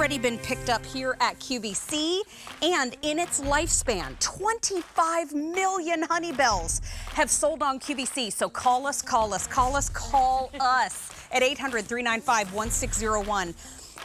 already been picked up here at QVC, and in its lifespan, 25 million HoneyBells have sold on QVC. So call us at 800-395-1601.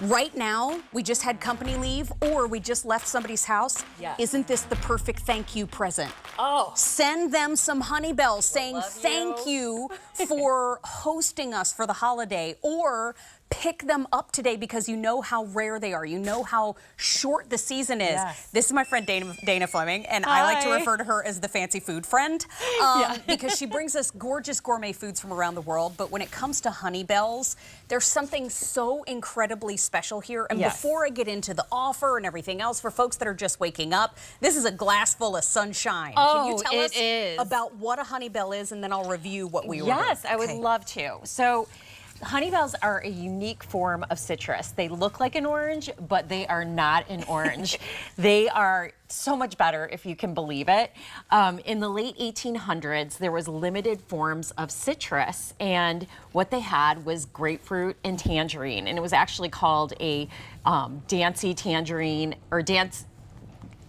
Right now, we just had company leave or we just left somebody's house. Yes. Isn't this the perfect thank you present? Oh. Send them some HoneyBells saying thank you for hosting us for the holiday, or pick them up today because you know how rare they are. You know how short the season is. Yes. This is my friend Dana Fleming, and I like to refer to her as the fancy food friend because she brings us gorgeous gourmet foods from around the world. But when it comes to HoneyBells, there's something so incredibly special here. And before I get into the offer and everything else, for folks that are just waking up, this is a glass full of sunshine. Can you tell us about what a HoneyBell is, and then I'll review what we ordered? Yes, I would love to. So, HoneyBells are a unique form of citrus. They look like an orange, but they are not an orange. They are so much better, if you can believe it. In the late 1800s, there was limited forms of citrus, and what they had was grapefruit and tangerine, and it was actually called a Dancy tangerine, or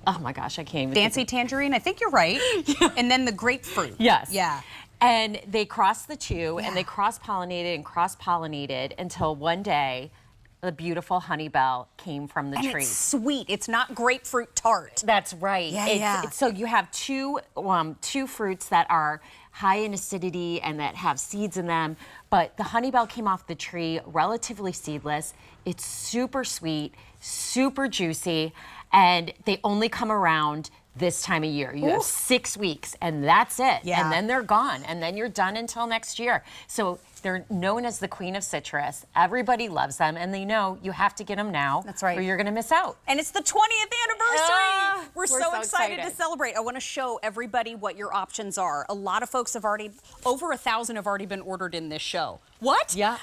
oh my gosh, I can't even. Dancy tangerine, I think you're right. Yeah. And then the grapefruit. Yes. Yeah. And they crossed the two, and they cross-pollinated until one day, the beautiful HoneyBell came from the tree. It's sweet. It's not grapefruit tart. That's right. So you have two fruits that are high in acidity and that have seeds in them, but the HoneyBell came off the tree relatively seedless. It's super sweet, super juicy, and they only come around this time of year. You have 6 weeks, and that's it. Yeah. And then they're gone, and then you're done until next year. So they're known as the Queen of Citrus. Everybody loves them, and they know you have to get them now. That's right. Or you're going to miss out. And it's the 20th anniversary. We're so excited to celebrate. I want to show everybody what your options are. A lot of folks have already, over 1,000 have already been ordered in this show. What? Yeah.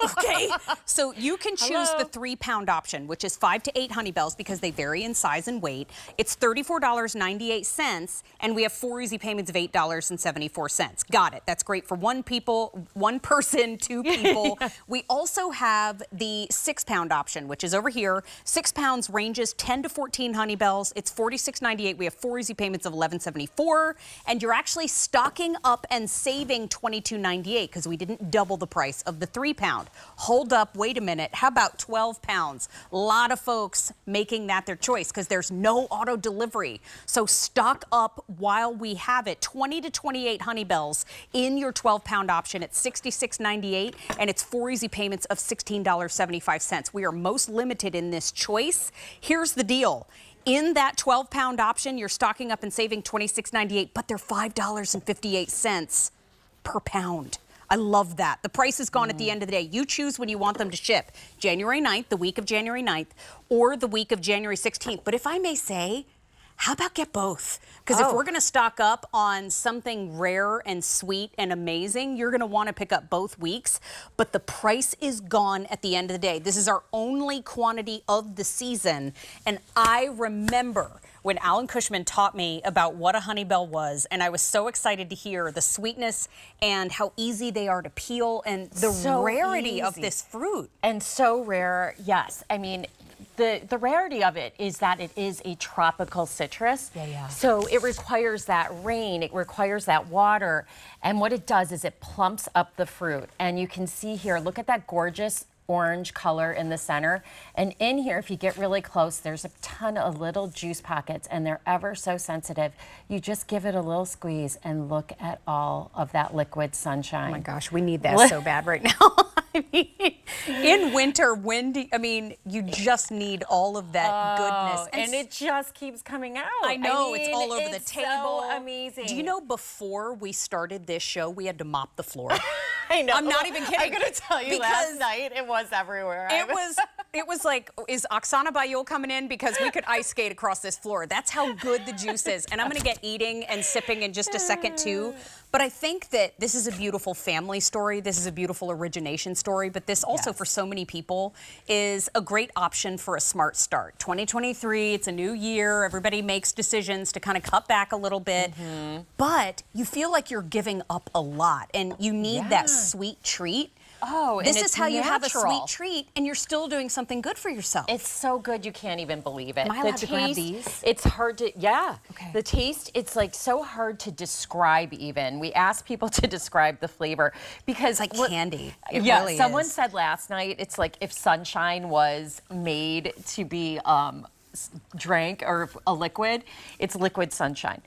Okay. So you can choose the 3-pound option, which is 5 to 8 HoneyBells because they vary in size and weight. It's $34.98, and we have 4 easy payments of $8.74. Got it. That's great for one person, 2 people. We also have the 6-pound option, which is over here. 6 pounds ranges 10 to 14 HoneyBells. It's $46.98. We have 4 easy payments of $11.74, and you're actually stocking up and saving $22.98 because we didn't double the price of the 3-pound. Hold up, wait a minute. How about 12 pounds? A lot of folks making that their choice because there's no auto delivery. So stock up while we have it. 20 to 28 HoneyBells in your 12-pound option at $66.98, and it's 4 easy payments of $16.75. We are most limited in this choice. Here's the deal. In that 12-pound option, you're stocking up and saving $26.98, but they're $5.58 per pound. I love that. The price is gone at the end of the day. You choose when you want them to ship. January 9th, the week of January 9th, or the week of January 16th. But if I may say, how about get both? Because if we're going to stock up on something rare and sweet and amazing, you're going to want to pick up both weeks. But the price is gone at the end of the day. This is our only quantity of the season. And I remember when Alan Cushman taught me about what a HoneyBell was, and I was so excited to hear the sweetness and how easy they are to peel and the rarity of this fruit. And so rare, yes. I mean, the rarity of it is that it is a tropical citrus. So it requires that rain, it requires that water, and what it does is it plumps up the fruit. And you can see here, look at that gorgeous orange color in the center. And in here, if you get really close, there's a ton of little juice pockets, and they're ever so sensitive. You just give it a little squeeze and look at all of that liquid sunshine. Oh my gosh, we need that so bad right now. I mean, in winter, you just need all of that goodness. And it just keeps coming out. I know, it's all over the table. So amazing. Do you know before we started this show, we had to mop the floor? I know. I'm not even kidding. I'm going to tell you, last night it was everywhere. It was like, is Oksana Bayul coming in? Because we could ice skate across this floor. That's how good the juice is. And I'm going to get eating and sipping in just a second, too. But I think that this is a beautiful family story. This is a beautiful origination story. But this also, for so many people, is a great option for a smart start. 2023, it's a new year. Everybody makes decisions to kind of cut back a little bit. But you feel like you're giving up a lot. And you need that sweet treat. Oh, and this it's is how you have a natural. sweet treat, and you're still doing something good for yourself. It's so good you can't even believe it. Am I allowed to grab these? It's hard to, yeah. Okay. The taste, it's like so hard to describe even. We ask people to describe the flavor because It's like candy. It yeah, really someone is. said last night, it's like if sunshine was made to be drank or a liquid, it's liquid sunshine.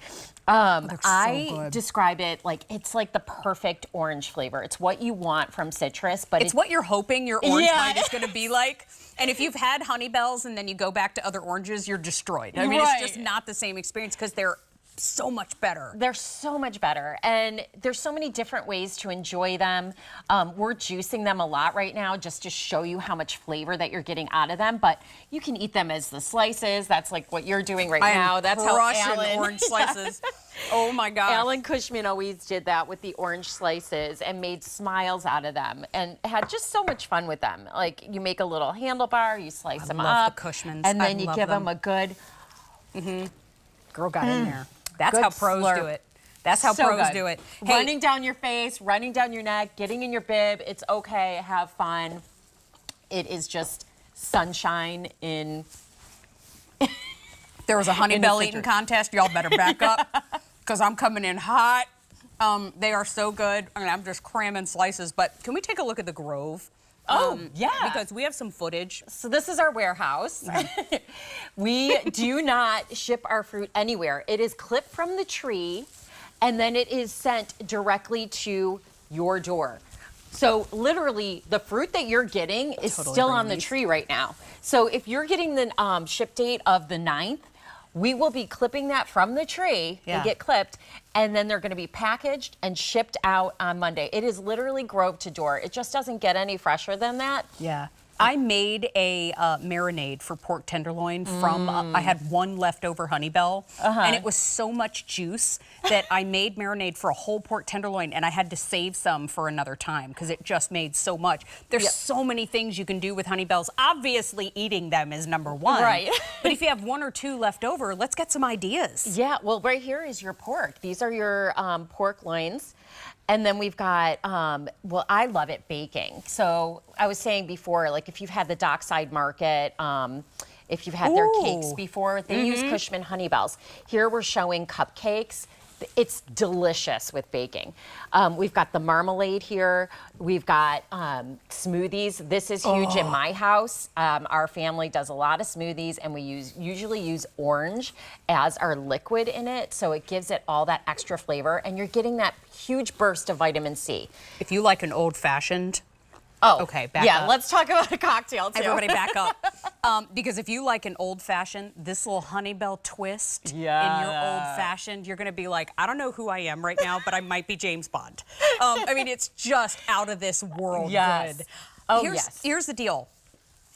I describe it like it's like the perfect orange flavor. It's what you want from citrus, but It's what you're hoping your orange Yeah. mind is going to be like. And if you've had HoneyBells and then you go back to other oranges, you're destroyed. I mean, Right. it's just not the same experience because they're so much better. They're so much better, and there's so many different ways to enjoy them. We're juicing them a lot right now just to show you how much flavor that you're getting out of them, but you can eat them as the slices. That's like what you're doing right now. That's how crushing Alan, orange slices. Oh my God. Alan Cushman always did that with the orange slices and made smiles out of them and had just so much fun with them. Like you make a little handlebar, you slice them love up, the Cushmans. and then I you love give them. them a good Girl got in there. That's Good how pros slurp. do it. That's how So pros good. do it. Hey, Running down your face, running down your neck, getting in your bib. It's okay. Have fun. It is just sunshine in. there was a In the HoneyBell eating citrus. contest. Y'all better back up because I'm coming in hot. They are so good. I mean, I'm just cramming slices. But can we take a look at the Grove? Yeah. Because we have some footage. So this is our warehouse. We do not ship our fruit anywhere. It is clipped from the tree, and then it is sent directly to your door. So literally, the fruit that you're getting is Totally still bring on the these. tree right now. So if you're getting the ship date of the 9th, we will be clipping that from the tree. Yeah. They get clipped, and then they're going to be packaged and shipped out on Monday. It is literally Grove to door. It just doesn't get any fresher than that. Yeah. I made a marinade for pork tenderloin from, I had one leftover HoneyBell, and it was so much juice that I made marinade for a whole pork tenderloin, and I had to save some for another time because it just made so much. There's so many things you can do with HoneyBells. Obviously, eating them is number one. Right. But if you have one or two left over, let's get some ideas. Yeah, well, right here is your pork. These are your pork loins. And then we've got, well, I love it baking. So I was saying before, like if you've had the Dockside Market, if you've had their cakes before, they use Cushman HoneyBells. Here we're showing cupcakes. It's delicious with baking. We've got the marmalade here. We've got smoothies. This is huge in my house. Our family does a lot of smoothies, and we usually use orange as our liquid in it, so it gives it all that extra flavor, and you're getting that huge burst of vitamin C. If you like an old-fashioned, Oh, okay, back yeah, up. let's talk about a cocktail, too. Everybody back up. Because if you like an old-fashioned, this little HoneyBell twist in your old-fashioned, you're going to be like, I don't know who I am right now, but I might be James Bond. I mean, it's just out of this world Yes. good. Oh, Here's the deal.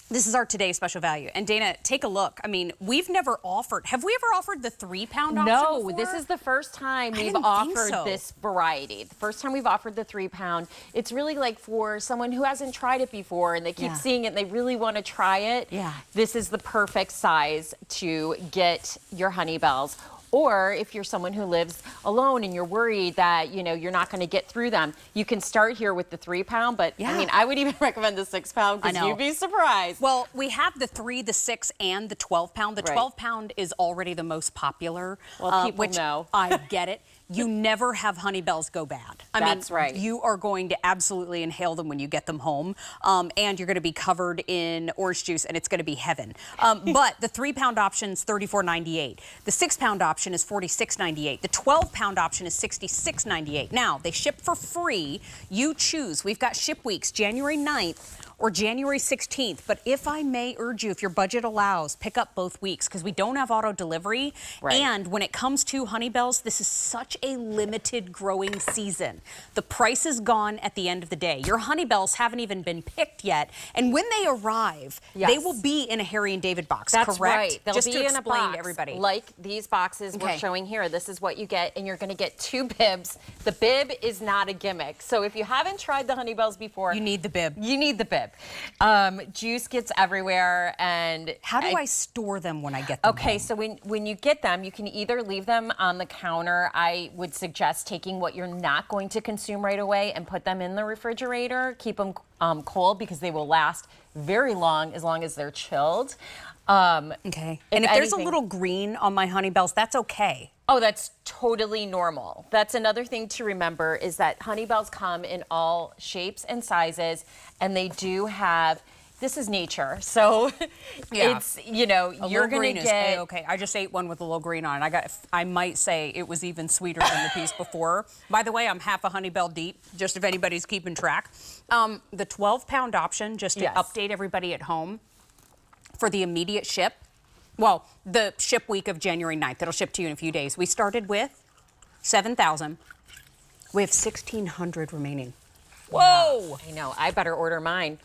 This is our today's special value. And Dana, take a look. I mean, we've never offered, have we ever offered the 3-pound option No, before? this is the first time we've didn't think offered so. this variety. The first time we've offered the 3-pound. It's really like for someone who hasn't tried it before and they keep seeing it and they really want to try it. Yeah. This is the perfect size to get your HoneyBells. Or if you're someone who lives alone and you're worried that, you know, you're not going to get through them, you can start here with the 3-pound. But I mean, I would even recommend the 6-pound because you'd be surprised. Well, we have the 3, the 6, and the 12-pound. The 12-pound is already the most popular. Well, people which know. I get it. You never have HoneyBells go bad. That's right. You are going to absolutely inhale them when you get them home, and you're going to be covered in orange juice, and it's going to be heaven. But the 3-pound option is $34.98. The 6-pound option is $46.98. The 12-pound option is $66.98. Now, they ship for free. You choose. We've got ship weeks, January 9th or January 16th. But if I may urge you, if your budget allows, pick up both weeks because we don't have auto delivery. Right. And when it comes to HoneyBells, this is such a limited growing season. The price is gone at the end of the day. Your HoneyBells haven't even been picked yet. And when they arrive, they will be in a Harry and David box, That's correct? right. They'll Just be to in explain a box, to everybody. like these boxes we're showing here. This is what you get, and you're going to get 2 bibs. The bib is not a gimmick. So if you haven't tried the HoneyBells before, You need the bib. You need the bib. tip. Juice gets everywhere, and how do I store them when I get them Okay, home? so when you get them, you can either leave them on the counter. I would suggest taking what you're not going to consume right away and put them in the refrigerator. Keep them cold because they will last very long as they're chilled. Okay. And if there's a little green on my HoneyBells, that's okay. Oh, that's totally normal. That's another thing to remember is that HoneyBells come in all shapes and sizes, and they do have. This is nature, so it's you're gonna get. Okay, I just ate one with a little green on it. I might say it was even sweeter than the piece before. By the way, I'm half a HoneyBell deep, just if anybody's keeping track. The 12-pound option, just to update everybody at home, for the immediate ship. Well, the ship week of January 9th. It'll ship to you in a few days. We started with 7,000. We have 1,600 remaining. Whoa! I know. I better order mine.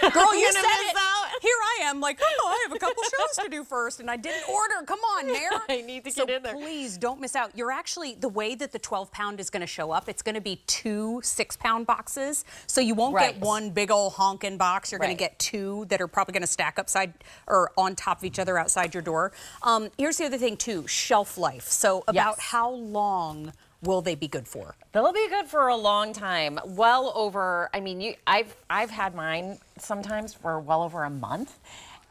Girl, you said it. Here I am, like, oh, I have a couple shows to do first, and I didn't order. Come on, Nair. I need to get in there. Please don't miss out. You're actually, the way that the 12-pound is going to show up, it's going to be 2 6-pound boxes. So you won't get one big old honking box. You're going to get 2 that are probably going to stack upside or on top of each other outside your door. Here's the other thing, too, shelf life. So about how long will they be good for? They'll be good for a long time. Well over, I mean, I've had mine sometimes for well over a month.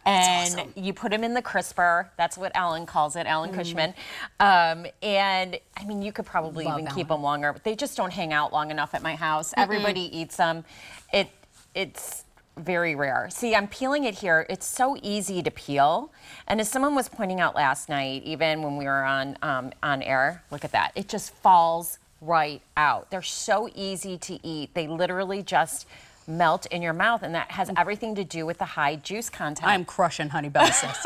And awesome. You put them in the crisper. That's what Alan calls it, Alan Cushman. And I mean, you could probably even keep them longer, but they just don't hang out long enough at my house. Everybody eats them. It's very rare. See, I'm peeling it here. It's so easy to peel. And as someone was pointing out last night, even when we were on air, look at that. It just falls right out. They're so easy to eat. They literally just melt in your mouth, and that has everything to do with the high juice content. I'm crushing HoneyBell, sis.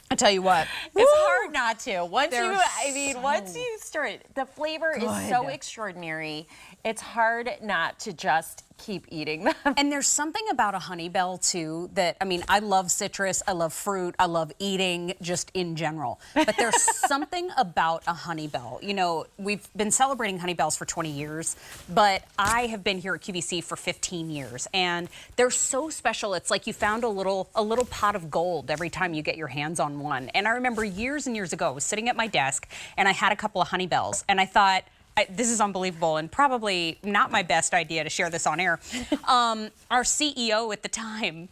I tell you what. It's hard not to. Once you stir it, the flavor is so extraordinary. It's hard not to just keep eating them. And there's something about a HoneyBell too that, I mean, I love citrus, I love fruit, I love eating just in general. But there's something about a HoneyBell. You know, we've been celebrating HoneyBells for 20 years, but I have been here at QVC for 15 years, and they're so special. It's like you found a little pot of gold every time you get your hands on one. And I remember years and years ago, I was sitting at my desk and I had a couple of HoneyBells, and I thought, this is unbelievable and probably not my best idea to share this on air. Our CEO at the time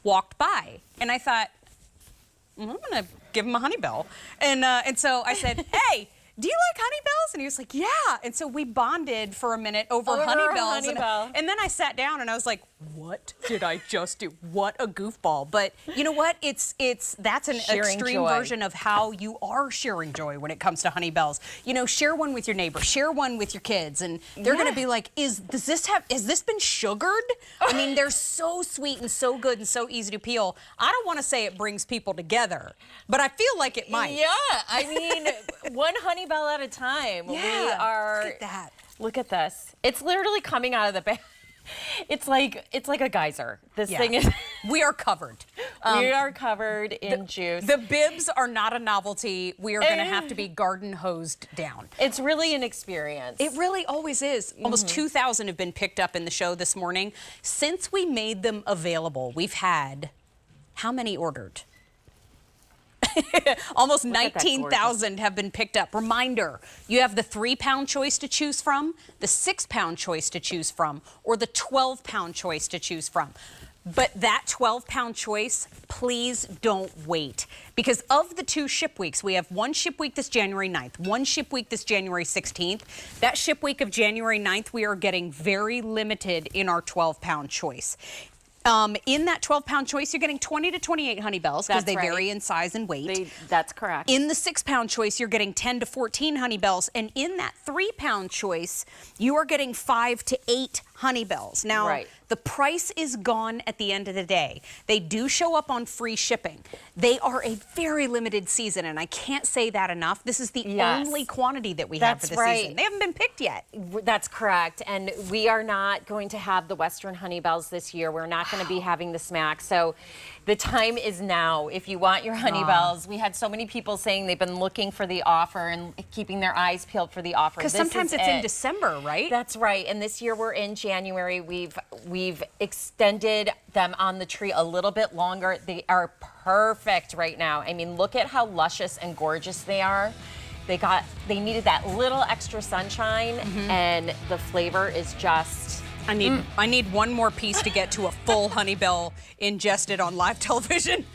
walked by, and I thought, I'm gonna give him a HoneyBell. And so I said, hey, do you like HoneyBells? And he was like, yeah. And so we bonded for a minute over HoneyBells. And then I sat down and I was like, what did I just do? What a goofball. But you know what? That's an extreme version of how you are sharing joy when it comes to HoneyBells. You know, share one with your neighbor, share one with your kids, and they're gonna be like, has this been sugared? I mean, they're so sweet and so good and so easy to peel. I don't wanna say it brings people together, but I feel like it might. Yeah, I mean, one HoneyBell at a time. Yeah, we are. look at that. Look at this. It's literally coming out of the bag. It's like a geyser. This thing is. We are covered. We are covered in juice. The bibs are not a novelty. We are going to have to be garden hosed down. It's really an experience. It really always is. Almost 2,000 have been picked up in the show this morning. Since we made them available, we've had how many ordered? Almost 19,000 have been picked up. Reminder, you have the 3-pound choice to choose from, the 6-pound choice to choose from, or the 12-pound choice to choose from. But that 12-pound choice, please don't wait. Because of the 2 ship weeks, we have one ship week this January 9th, one ship week this January 16th. That ship week of January 9th, we are getting very limited in our 12-pound choice. In that 12-pound choice, you're getting 20 to 28 HoneyBells because they vary in size and weight. That's correct. In the 6-pound choice, you're getting 10 to 14 HoneyBells. And in that 3-pound choice, you are getting 5 to 8 HoneyBells. Now, the price is gone at the end of the day. They do show up on free shipping. They are a very limited season, and I can't say that enough. This is the only quantity that we have for the season. They haven't been picked yet. That's correct. And we are not going to have the Western HoneyBells this year. We're not going to be having the smack. So The time is now. If you want your HoneyBells, we had so many people saying they've been looking for the offer and keeping their eyes peeled for the offer. Because sometimes it's in December, right? That's right. And this year we're in January. We've extended them on the tree a little bit longer. They are perfect right now. I mean, look at how luscious and gorgeous they are. They needed that little extra sunshine, and the flavor is just. I need one more piece to get to a full HoneyBell ingested on live television.